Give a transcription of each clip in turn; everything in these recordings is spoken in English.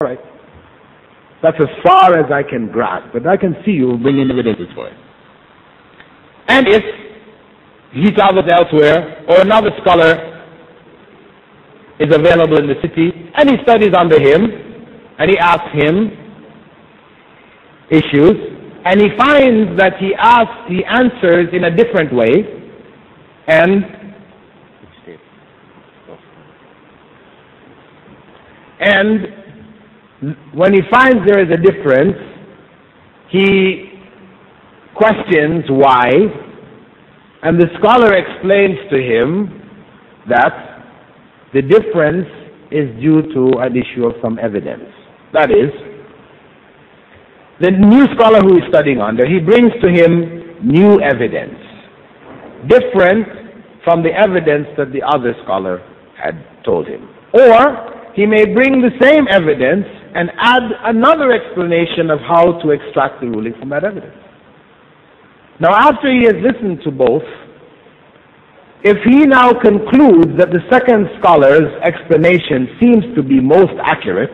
All right. That's as far as I can grasp, but I can see you bringing evidences for it. And if he travels elsewhere, or another scholar is available in the city, and he studies under him, and he asks him issues, and he finds that he answers in a different way, and when he finds there is a difference, he questions why, and the scholar explains to him that the difference is due to an issue of some evidence. That is, the new scholar who is studying under, he brings to him new evidence, different from the evidence that the other scholar had told him. Or he may bring the same evidence and add another explanation of how to extract the ruling from that evidence. Now, after he has listened to both, if he now concludes that the second scholar's explanation seems to be most accurate,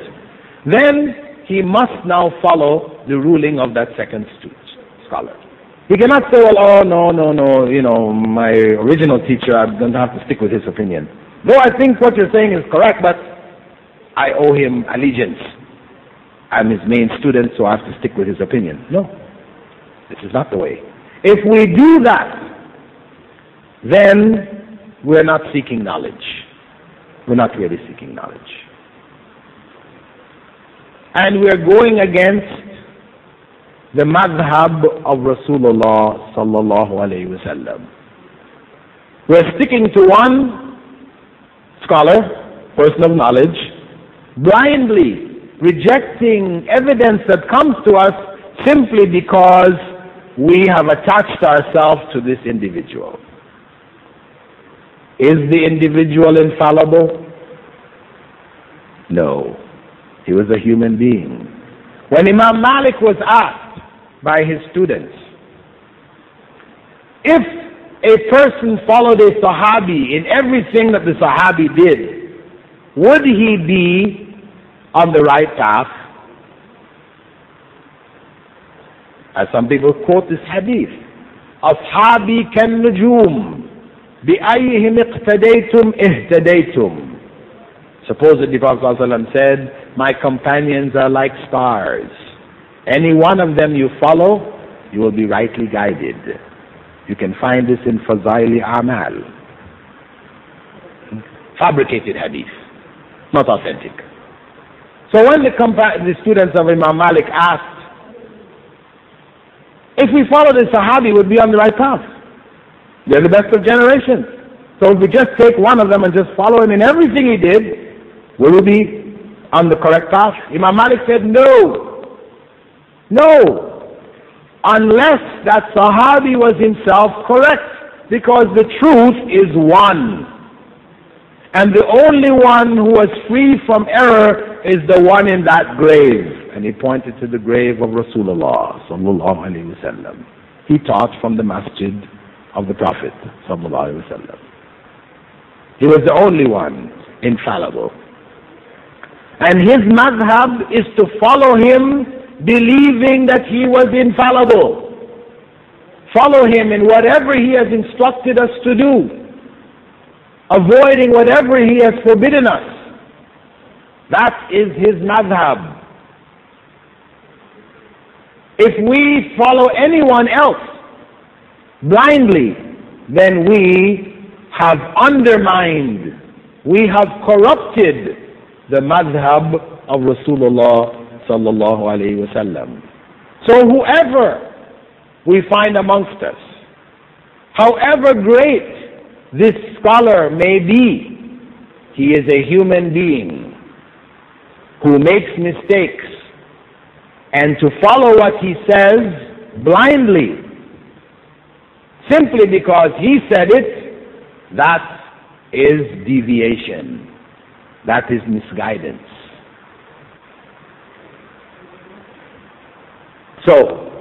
then he must now follow the ruling of that second scholar. He cannot say, well, oh, no, you know, my original teacher, I'm going to have to stick with his opinion. Though I think what you're saying is correct, but I owe him allegiance. I'm his main student, so I have to stick with his opinion. No, this is not the way. If we do that, then we're not seeking knowledge. We're not really seeking knowledge. And we're going against the madhab of Rasulullah sallallahu alayhi wa sallam. We're sticking to one scholar, person of knowledge, blindly rejecting evidence that comes to us simply because we have attached ourselves to this individual. Is the individual infallible? No. He was a human being. When Imam Malik was asked by his students, if a person followed a Sahabi in everything that the Sahabi did, would he be on the right path? As some people quote this hadith, Ashabi kan nujum, bi'ayyihim iqtadaytum ihtadaytum. Supposedly Prophet ﷺ said, my companions are like stars. Any one of them you follow, you will be rightly guided. You can find this in Fazaili Amal. Fabricated hadith, not authentic. So when the students of Imam Malik asked, if we follow the Sahabi, would be on the right path. They're the best of generations. So if we just take one of them and just follow him in everything he did, will we be on the correct path? Imam Malik said, no. No. Unless that Sahabi was himself correct. Because the truth is one. And the only one who was free from error is the one in that grave. And he pointed to the grave of Rasulullah sallallahu alayhi wa sallam. He taught from the masjid of the Prophet sallallahu alayhi wa sallam. He was the only one infallible. And his madhab is to follow him believing that he was infallible. Follow him in whatever he has instructed us to do, avoiding whatever he has forbidden us. That is his madhab. If we follow anyone else blindly, then we have undermined, we have corrupted the madhab of Rasulullah sallallahu alayhi wa sallam. So whoever we find amongst us, however great this scholar may be, he is a human being who makes mistakes, and to follow what he says blindly, simply because he said it, that is deviation. That is misguidance. So,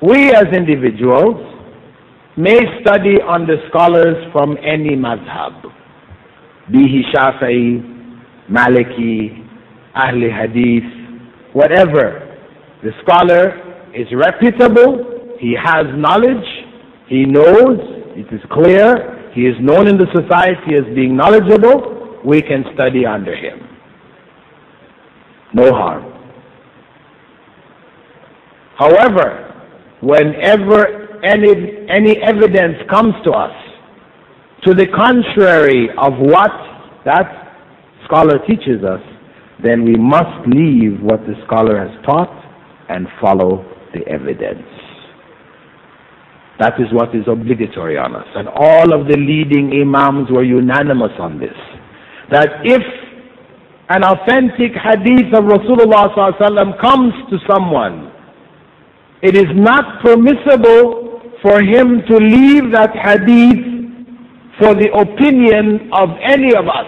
we as individuals may study under scholars from any madhab, be he Shafi'i, Maliki, Ahli Hadith, whatever. The scholar is reputable, he has knowledge, he knows, it is clear, he is known in the society as being knowledgeable, we can study under him. No harm. However, whenever any evidence comes to us to the contrary of what that scholar teaches us, then we must leave what the scholar has taught and follow the evidence. That is what is obligatory on us. And all of the leading imams were unanimous on this. That if an authentic hadith of Rasulullah ﷺ comes to someone, it is not permissible for him to leave that hadith for the opinion of any of us.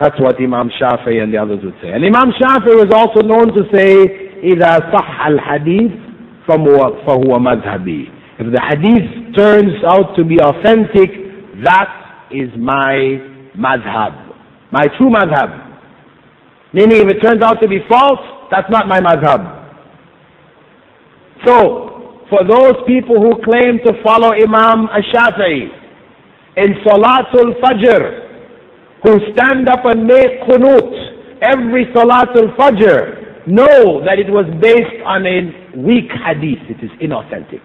That's what Imam Shafi'i and the others would say. And Imam Shafi'i was also known to say, إِذَا صَحَّ الْحَدِيث فَهُوَ مَذْهَبِي. If the hadith turns out to be authentic, that is my madhab, my true madhab. Meaning if it turns out to be false, that's not my madhab. So, for those people who claim to follow Imam Ash-Shafi'i in Salatul Fajr, who stand up and make qunut every Salatul Fajr, know that it was based on a weak hadith. It is inauthentic.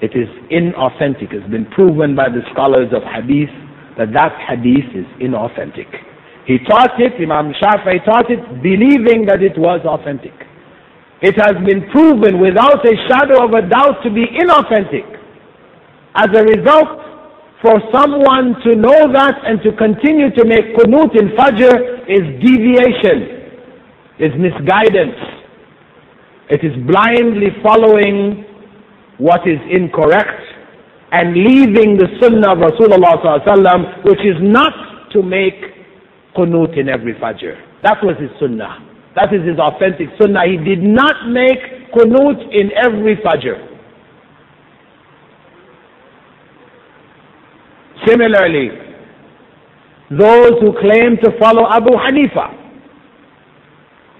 It is inauthentic. It's been proven by the scholars of hadith that that hadith is inauthentic. He taught it, Imam Shafi'i taught it, believing that it was authentic. It has been proven without a shadow of a doubt to be inauthentic. As a result, for someone to know that and to continue to make qunut in Fajr is deviation, is misguidance. It is blindly following what is incorrect and leaving the sunnah of Rasulullah ﷺ, which is not to make qunut in every Fajr. That was his sunnah. That is his authentic sunnah. He did not make qunut in every Fajr. Similarly, those who claim to follow Abu Hanifa,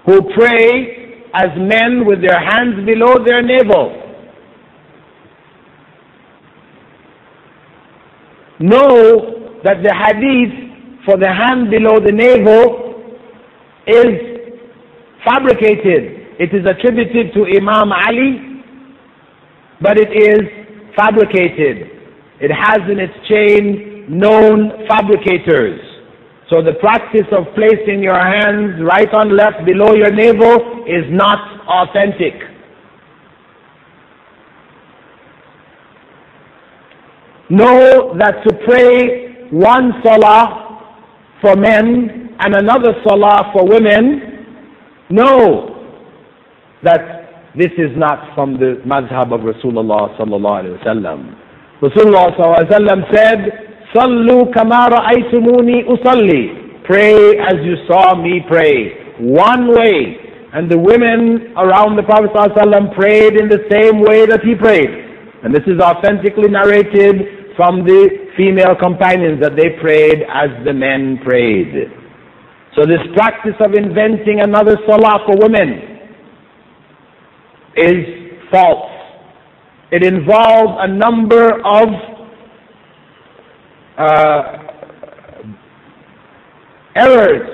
who pray as men with their hands below their navel, know that the hadith for the hand below the navel is fabricated. It is attributed to Imam Ali, but it is fabricated. It has in its chain known fabricators. So the practice of placing your hands right on left below your navel is not authentic. Know that to pray one salah for men and another salah for women, know that this is not from the madhab of Rasulullah sallallahu alaihi wasallam. Rasulullah sallallahu alaihi wasallam said, "Sallu kama ra'aytumuni usalli." Pray as you saw me pray. One way. And the women around the Prophet sallallahu alaihi wasallam prayed in the same way that he prayed. And this is authentically narrated from the female companions that they prayed as the men prayed. So this practice of inventing another salah for women is false. It involves a number of errors,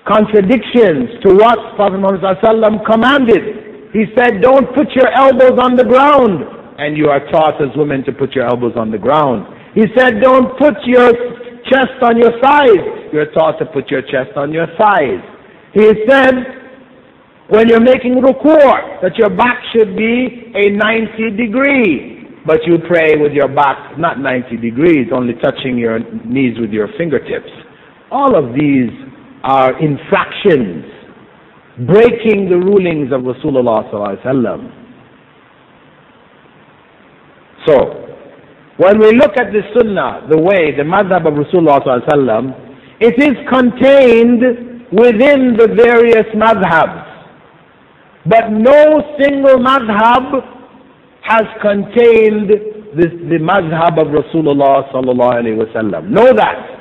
contradictions to what Prophet Muhammad ﷺ commanded. He said, don't put your elbows on the ground, and you are taught as women to put your elbows on the ground. He said, don't put your chest on your thighs. You're taught to put your chest on your thighs. He said, when you're making ruku', that your back should be a 90 degree, but you pray with your back not 90 degrees, only touching your knees with your fingertips. All of these are infractions, breaking the rulings of Rasulullah sallallahu alaihi wasallam. So, when we look at the sunnah, the way, the madhab of Rasulullah sallallahu alaihi wasallam, it is contained within the various madhabs. But no single madhab has contained the madhab of Rasulullah sallallahu alaihi wasallam. Know that.